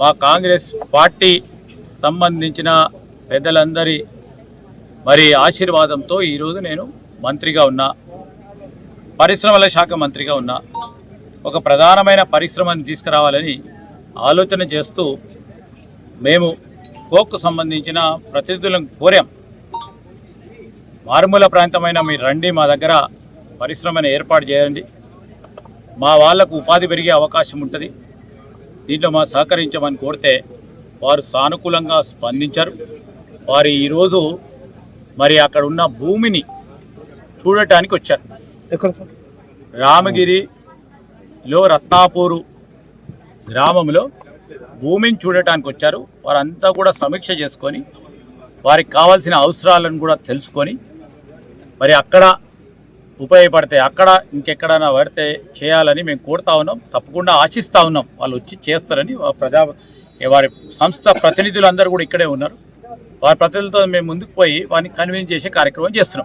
మా కాంగ్రెస్ పార్టీ సంబంధించిన పెద్దలందరి ఆశీర్వాదంతో ఈరోజు నేను మంత్రిగా ఉన్నా, పరిశ్రమల శాఖ మంత్రిగా ఉన్నా. ఒక ప్రధానమైన పరిశ్రమను తీసుకురావాలని ఆలోచన చేస్తూ మేము కోక్కు సంబంధించిన ప్రతినిధులను కోరాం. మారుమూల ప్రాంతమైన మీరు రండి, మా దగ్గర పరిశ్రమను ఏర్పాటు చేయండి, మా వాళ్లకు ఉపాధి పెరిగే అవకాశం ఉంటుంది, దీంట్లో మా సహకరించమని కోరితే వారు సానుకూలంగా స్పందించారు. వారు ఈరోజు అక్కడ ఉన్న భూమిని చూడటానికి వచ్చారు. రామగిరిలో రత్నాపూరు గ్రామంలో భూమిని చూడటానికి వచ్చారు. వారంతా కూడా సమీక్ష చేసుకొని వారికి కావాల్సిన అవసరాలను కూడా తెలుసుకొని అక్కడ ఉపయోగపడితే అక్కడ ఇంకెక్కడైనా పడితే చేయాలని మేము కోరుతా ఉన్నాం. తప్పకుండా ఆశిస్తూ ఉన్నాం వాళ్ళు వచ్చి చేస్తారని. వారి సంస్థ ప్రతినిధులందరూ కూడా ఇక్కడే ఉన్నారు. వారి ప్రతినిధులతో మేము ముందుకు పోయి వారిని కన్విన్స్ చేసే కార్యక్రమం చేస్తున్నాం.